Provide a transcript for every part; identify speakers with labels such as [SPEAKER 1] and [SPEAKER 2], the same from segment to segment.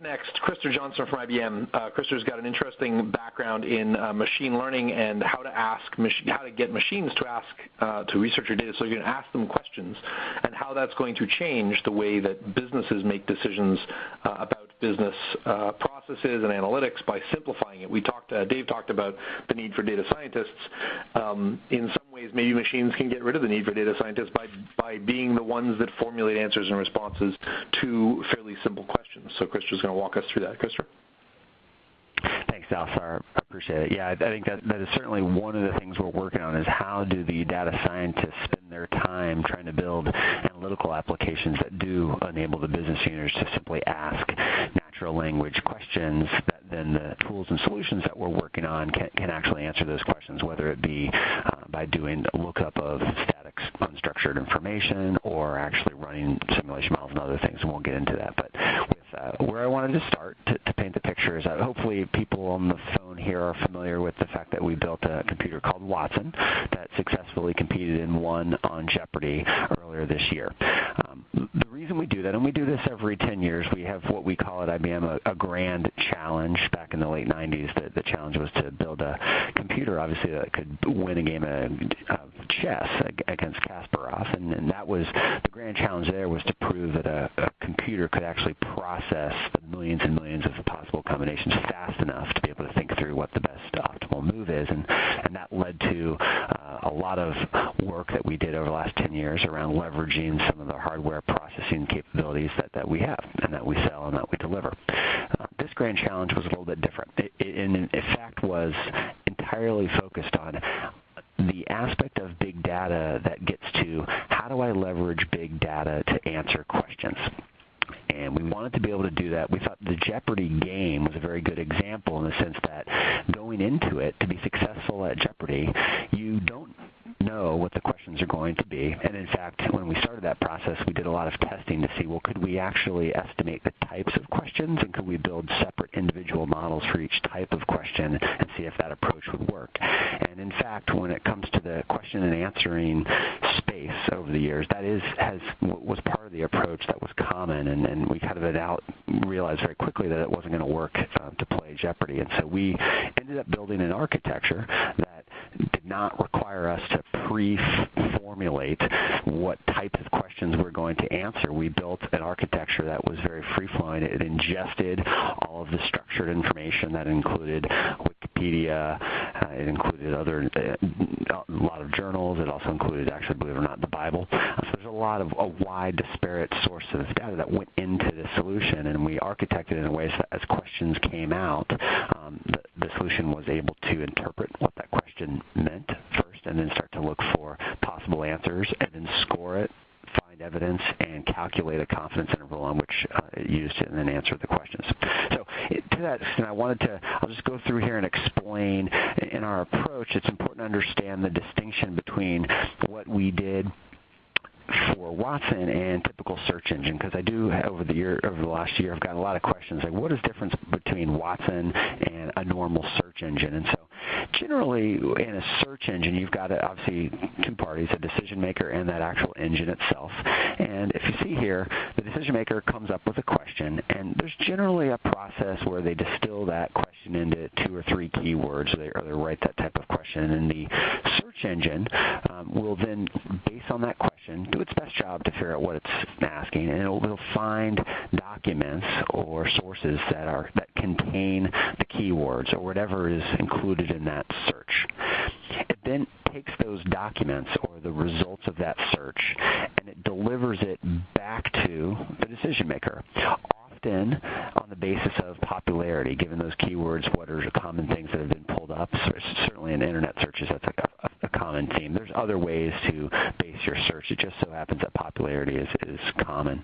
[SPEAKER 1] Next, Krister Johnson from IBM. Krister's got an interesting background in machine learning and how to get machines to ask to research your data. So you're going to ask them questions, and how that's going to change the way that businesses make decisions about business processes and analytics by simplifying it. Dave talked about the need for data scientists. In some ways, maybe machines can get rid of the need for data scientists by being the ones that formulate answers and responses to fairly simple questions. So Krister's going to walk us through that. Krister?
[SPEAKER 2] Thanks, Alsar. I appreciate it. Yeah, I think that is certainly one of the things we're working on is how do the data scientists spend their time trying to build analytical applications that do enable the business users to simply ask natural language questions that then the tools and solutions that we're working on can actually answer those questions, whether it be by doing a lookup of static unstructured information or actually running simulation models and other things, and we'll get into that. But with where I wanted to start to paint the picture is that hopefully people on the phone here are familiar with the fact that we built a computer called Watson that successfully competed and won on Jeopardy earlier this year. The reason we do that, and we do this every 10 years, we have what we call at IBM a grand challenge. Back in the late 90s, the challenge was to build a computer, obviously, that could win a game of chess against Kasparov, and that was the grand challenge there, was to prove that a computer could actually process the millions and millions of possible combinations fast enough to be able to think through what the best optimal move is, and that led to a lot of work that we did over the last 10 years around leveraging some of the hardware processing capabilities that we have and that we sell and that we deliver. This grand challenge was a little bit different. It in fact was entirely focused on the aspect of big data that gets to how do I leverage big data to answer questions. And we wanted to be able to do that. We thought the Jeopardy game was a very good example in the sense that going into it, to be successful at Jeopardy, you don't know what the questions are going to be. And in fact, when we started that process, we did a lot of testing to see, well, could we actually estimate the types of questions, and could we build separate individual models for each type of question and see if that approach would work. And in fact, when it comes to the question and answering space over the years, that was part of the approach that was common, and we kind of realized very quickly that it wasn't going to work to play Jeopardy. And so we ended up building an architecture that did not require us to pre-formulate what types of questions we're going to answer. We built an architecture that was very free-flowing. It ingested all of the structured information that included Wikipedia. It included a lot of journals. It also included, actually, believe it or not, the Bible. So there's a wide, disparate source of data that went into the solution, and we architected it in a way so that as questions came out, the solution was able to interpret what that question meant first, and then start to look for possible answers, and then score it, find evidence, and calculate a confidence interval on which it used it, and then answer the questions. So to that extent, I'll just go through here and explain in our approach. It's important to understand the distinction between what we did for Watson and typical search engine, because I do, over the last year, I've gotten a lot of questions like, what is the difference between Watson and a normal search engine? And so generally, in a search engine, you've got obviously two parties, a decision maker and that actual engine itself. And if you see here, the decision maker comes up with a question, and there's generally a process where they distill that question into 2 or 3 keywords, or they write that type of question, and the search engine will then, based on that question, do its best job to figure out what it's asking, and it'll find documents or sources that contain the keywords or whatever is included in that search. It then takes those documents or the results of that search, and it delivers it back to the decision maker, often on the basis of popularity, given those keywords, what are the common things that have been pulled up. So certainly in internet searches, that's like a common theme. There's other ways to base your search. It just so happens that popularity is common.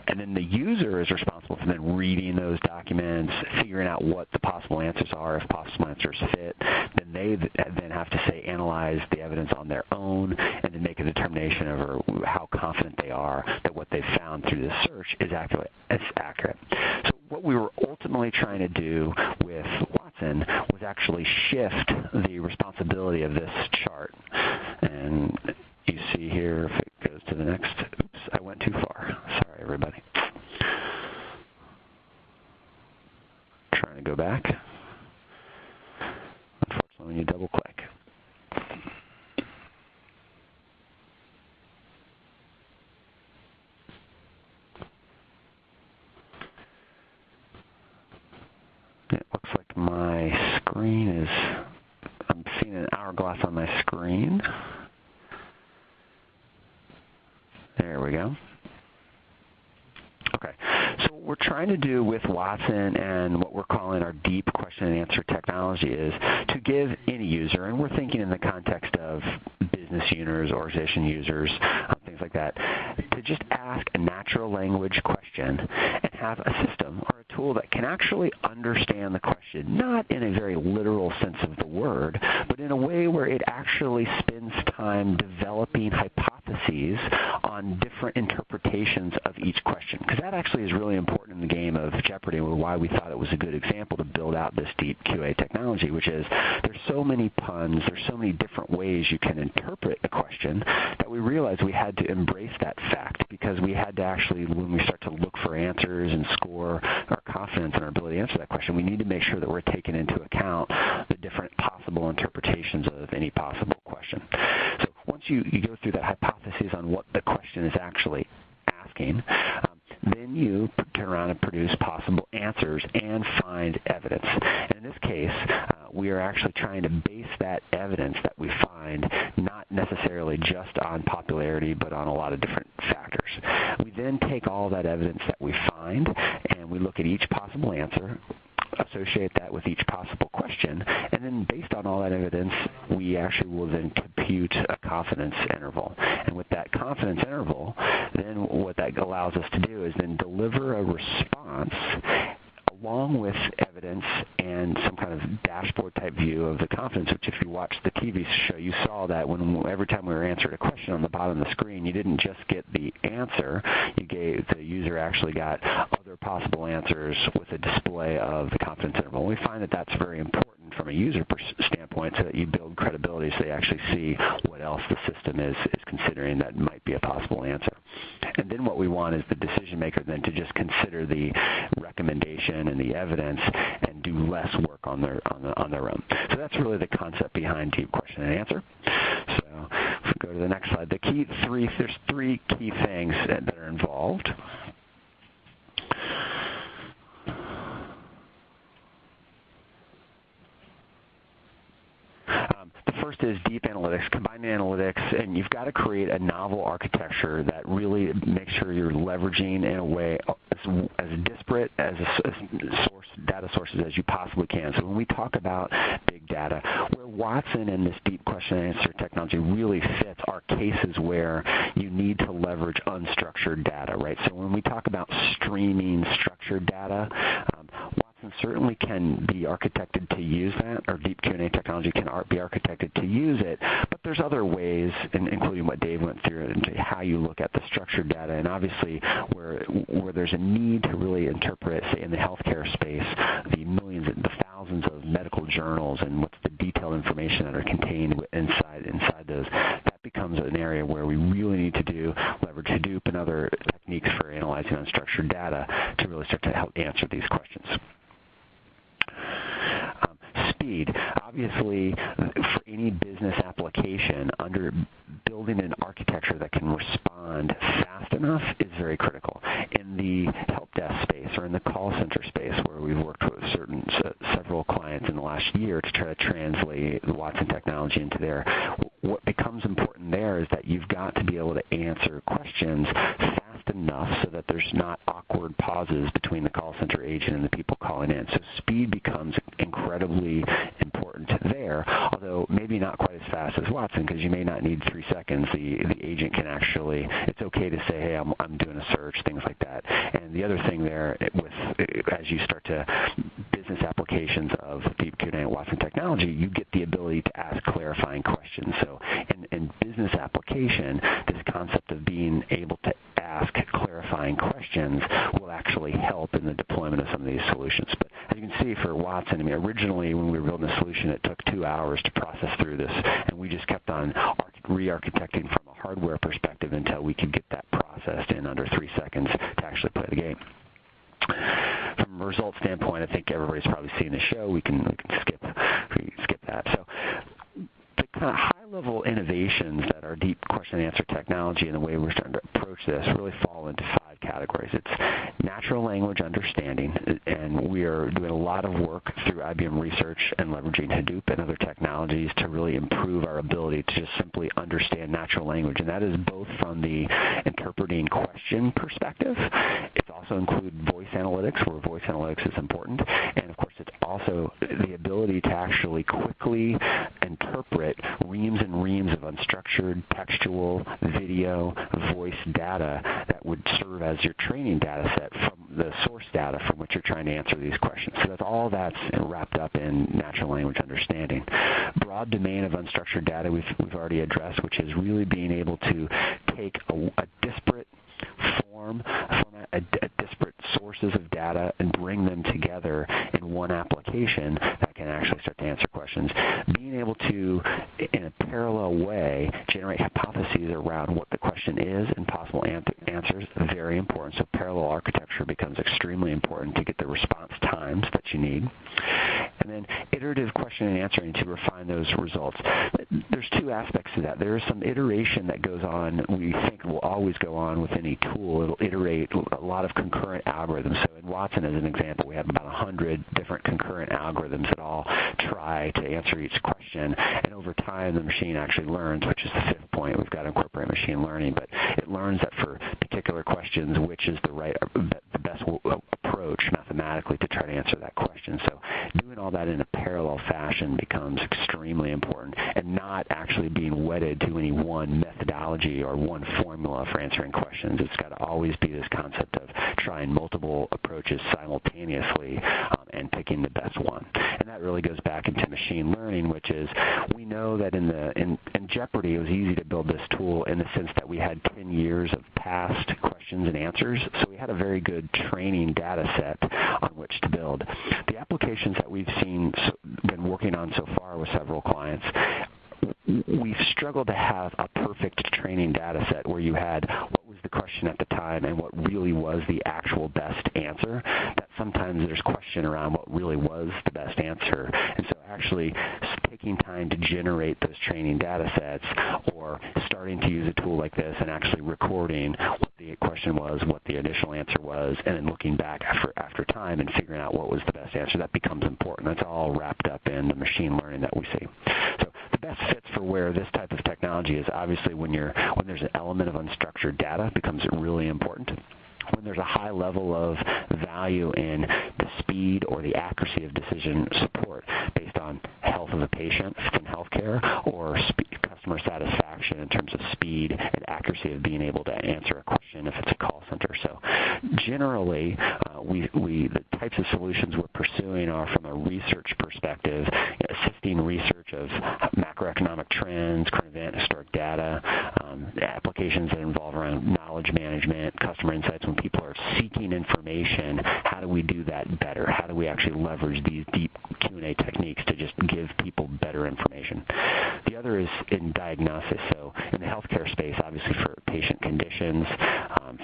[SPEAKER 2] And then the user is responsible for then reading those documents, figuring out what the possible answers are, if possible answers fit. Then they then have to, say, analyze the evidence on their own and then make a determination over how confident they are that what they've found through the search is accurate. So what we were ultimately trying to do with Watson was actually shift the responsibility of this chart. And you see here, if it goes to the next, oops, I went too far. Sorry, everybody. go back. Unfortunately, when you double-click. It looks like my screen is, I'm seeing an hourglass on my screen. There we go. Okay, so what we're trying to do with Watson and what we're calling our deep question and answer technology is to give any user, and we're thinking in the context of business users, organization users, things like that, to just ask a natural language question and have a system or a tool that can actually understand the question, not in a very literal sense of the word, but in a way where it actually spends time developing hypotheses on different interpretations of each question. Because that actually is really important in the game of Jeopardy, and why we thought it was a good example to build out this deep QA technology, which is there's so many puns, there's so many different ways you can interpret a question that we realized we had to embrace that fact, because we had to actually, when we start to look for answers and score our confidence in our ability to answer that question, we need to make sure that we're taking into account the different possible interpretations of any possible question. So once you go through that hypothesis on what the question is actually asking, then you turn around and produce possible answers and find evidence. And in this case, we are actually trying to base that evidence that we find not necessarily just on popularity, but on a lot of different factors. We then take all that evidence that we find, and we look at each possible answer, associate that with each possible question, and then based on all that evidence, we actually will then compute a confidence interval. And with that confidence interval, then what that allows us to do is then deliver a response along with evidence and some kind of dashboard type view of the confidence, which if you watched the TV show, you saw that every time we were answered a question on the bottom of the screen, you didn't just get the answer, the user actually got other possible answers with a display of the confidence interval. And we find that that's very important from a user standpoint, so that you build credibility, so they actually see what else the system is considering that might be a possible answer. And then what we want is the decision maker then to just consider the recommendation and the evidence and do less work on their own. So that's really the concept behind deep question and answer. So if we go to the next slide, there's three key things that are involved. The first is deep analytics, combining analytics, and you've got to create a novel architecture that really makes sure you're leveraging in a way as disparate as data sources as you possibly can. So when we talk about big data, where Watson and this deep question and answer technology really fits are cases where you need to leverage unstructured data, right? So when we talk about streaming structured data, Watson certainly can be architected to use that, or deep Q&A technology can be architected to use it, but there's other ways, including what Dave went through, into how you look at the structured data, and obviously where there's a need to really interpret, say in the healthcare space, the millions and the thousands of medical journals and what's the detailed information that are contained inside those, that becomes an area where we really need to leverage Hadoop and other techniques for analyzing unstructured data to really start to help answer these questions. Speed. Obviously, for any business application, building an architecture that can respond fast enough is very critical. In the help desk space or in the call center space, where we've worked with several clients in the last year to try to translate the Watson technology into there, what becomes important there is that you've got to be able to answer questions fast enough so that there's not awkward pauses between the call center agent and the people calling in. So speed becomes incredibly important there, although maybe not quite as fast as Watson, because you may not need 3 seconds. The agent can actually, it's okay to say, hey, I'm doing a search, things like that. And the other thing there, as you start to business applications of deep Q&A and Watson technology, you get the ability to ask clarifying questions. So in business application, this concept of being able to ask clarifying questions will actually help in the deployment of some of these solutions. But as you can see for Watson, originally when we were building the solution, it took 2 hours to process through this, and we just kept on re-architecting from a hardware perspective until we could get that processed in under 3 seconds to actually play the game. From from a result standpoint, I think everybody's probably seen the show. We can skip that. So the kind of high-level innovations that are deep question and answer technology and the way we're starting to approach this really fall into 5 categories. It's natural language understanding, and we are doing a lot of work through IBM Research and leveraging Hadoop and other technologies to really improve our ability to just simply understand natural language, and that is both from the interpreting question perspective. It's also include voice analytics, where voice analytics is important, and of course it's also the ability to actually quickly interpret reams and reams of unstructured textual, video, voice data that would serve as your training data set from the source data from which you're trying to answer these questions. So that's wrapped up in natural language understanding. Broad domain of unstructured data we've already addressed, which is really being able to take a disparate format, disparate sources of data and bring them together in one application that can actually start to answer questions. Being able to, in a parallel way, generate hypotheses around what the question is and possible answers, very important. So parallel architecture becomes extremely important to get the response times that you need. And then iterative question and answering to refine those results. There's 2 aspects to that. There is some iteration that goes on, we think will always go on with any tool. It'll iterate a lot of concurrent algorithms. So in Watson, as an example, we have about 100 different concurrent algorithms that all try to answer each question. And over time, the machine actually learns, which is the 5th point. We've got to incorporate machine learning. But it learns that for particular questions, which is the best approach mathematically to try to answer that question. So doing all that in a parallel fashion becomes extremely important, and not actually being wedded to any one methodology or one formula for answering questions. It's got to always be this concept of trying multiple approaches simultaneously and picking the best one. And that really goes back into machine learning, which is we know that in Jeopardy it was easy to build this tool in the sense that we had 10 years of past questions and answers, so we had a very good training data set on which to build. The applications that we've been working on so far with several clients, we've struggled to have a perfect training data set where you had what was the question at the time and what really was the actual best answer. That sometimes there's question around what really was the best answer. And so actually taking time to generate those training data sets, or starting to use a tool like this and actually recording what the question was, what the initial answer was, and then looking back after time and figuring out what was the best answer, that becomes important. That's all wrapped up in the machine learning that we see. So the best fits for where this type of technology is obviously when there's an element of unstructured data becomes really important. When there's a high level of value in the speed or the accuracy of decision support based on health of the patient in healthcare, or customer satisfaction in terms of speed and accuracy of being able to answer a question if it's a call center. So generally, the types of solutions we're pursuing are from a research perspective, assisting research of macroeconomic trends, current event, historic data, applications that involve around knowledge management, customer insights. When people are seeking information, how do we do that better? How do we actually leverage these deep Q&A techniques to just give people better information? The other is in diagnosis. So in the healthcare space, obviously for patient conditions,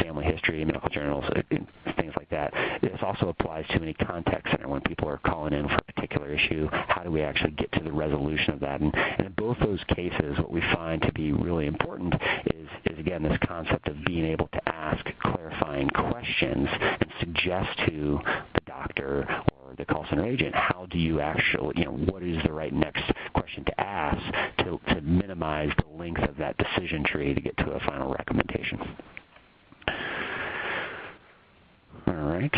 [SPEAKER 2] family history, medical journals, things like that. This also applies to any contact center when people are calling in for a particular issue. How do we actually get to the resolution of that? And in both those cases, what we find to be really important is again, this concept of being able to ask clarifying questions and suggest to the doctor or the call center agent, how do you actually, what is the right next question to ask to minimize the length of that decision tree to get to a final recommendation. All right.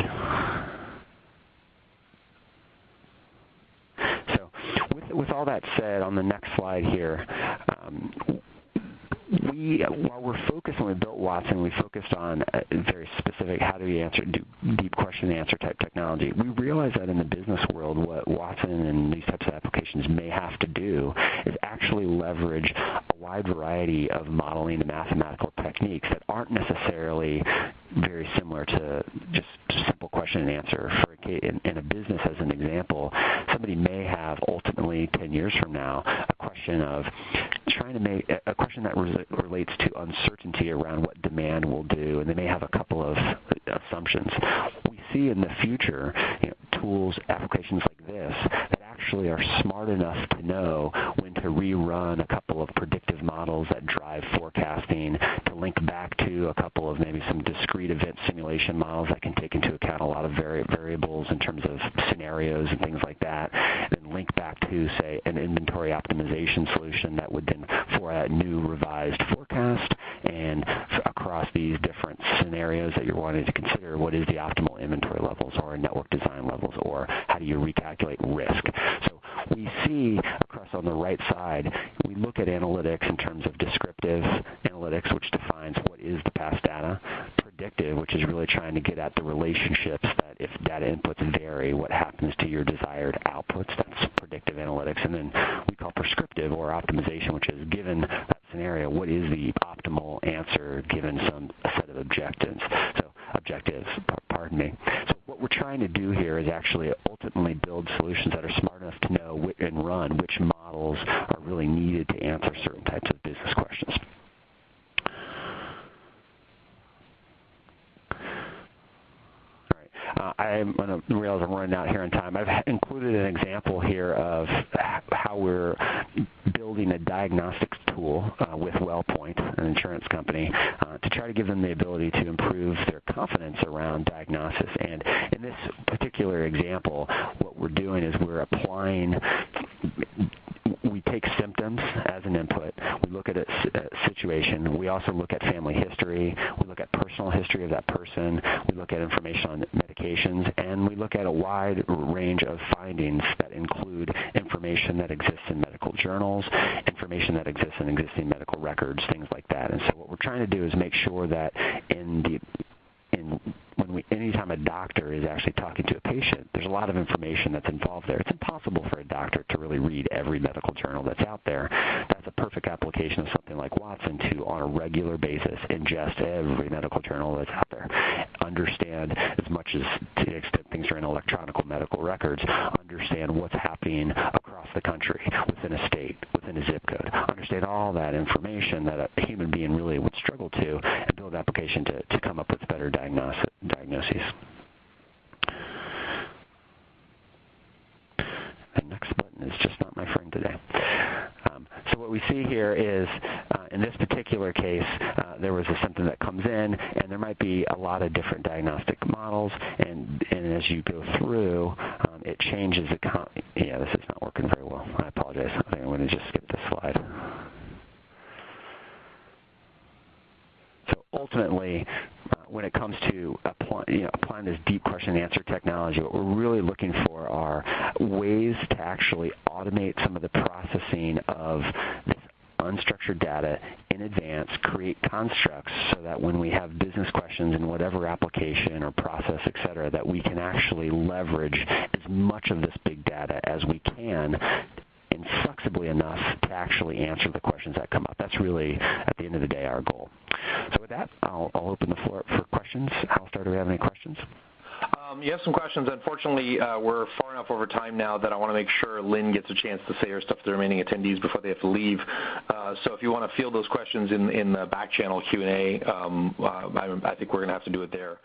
[SPEAKER 2] So with all that said, on the next slide here, while we're focused when we built Watson, we focused on very specific how do we do deep question and answer type technology. We realize that in the business world, what Watson and these types of applications may have to do is actually leverage a wide variety of modeling and mathematical techniques that aren't necessarily very similar to just simple question and answer. In a business, as an example, somebody may have ultimately 10 years from now a question of trying to make a question that relates to uncertainty around what demand will do, and they may have a couple of assumptions. We see in the future tools, applications like this that actually are smart enough to know when to rerun a couple of predictive models that drive forecasting, to link back to a couple of maybe some discrete event simulation models that can take into account a lot of variables in terms of scenarios and things like that, then link back to, say, an inventory optimization solution that would then for a new revised forecast, and across these different scenarios that you're wanting to consider, what is the optimal inventory levels or network design levels, or how do you recalculate risk? So we see across on the right side, we look at analytics in terms of descriptive analytics, which defines what is the past data, predictive, which is really trying to get at the relationships that if data inputs vary, what happens to your desired outputs. That's predictive analytics. And then we call prescriptive or optimization, which is given that scenario, what is the optimal answer given some set of objectives. Pardon me. So what we're trying to do here is actually ultimately build solutions that are smart enough to know and run which models are really needed to answer certain types of business questions. I'm going to realize I'm running out here on time. I've included an example here of how we're building a diagnostics tool with WellPoint, an insurance company, to try to give them the ability to improve their confidence around diagnosis. And in this particular example, what we're doing is we're applying, we take symptoms as an input. We look at a situation. We also look at family history. We look at personal history of that person. We look at information on medications. And we look at a wide range of findings that include information that exists in medical journals, information that exists in existing medical records, things like that. And so what we're trying to do is make sure that anytime a doctor is actually talking to a patient, there's a lot of information that's involved there. It's impossible for a doctor to really read every medical journal that's out there. That's a perfect application of something like Watson to, on a regular basis, ingest every medical journal that's out there. Understand as much as, to the extent things are in electronic medical records, understand what's happening across the country, within a state, within a zip code. Understand all that information that a human being really would struggle to, and build an application to come up with better diagnoses. The next button is just not my friend today. So what we see here is, in this particular case, there was something that comes in, and there might be a lot of different diagnostic models, and as you go through, it changes the yeah, this is not working very well. I apologize. I think I'm going to just skip this slide. So ultimately, when it comes to applying this deep question and answer technology, what we're really looking for are ways to actually automate some of the processing of this unstructured data in advance, create constructs so that when we have business questions in whatever application or process, et cetera, that we can actually leverage as much of this big data as we can, inflexibly enough to actually answer the questions that come up. That's really, at the end of the day, our goal. So with that, I'll open the floor up for questions. Alistair, do we have any questions?
[SPEAKER 1] You have some questions. Unfortunately, we're far enough over time now that I want to make sure Lynn gets a chance to say her stuff to the remaining attendees before they have to leave. So if you want to field those questions in the back channel Q&A, I think we're going to have to do it there.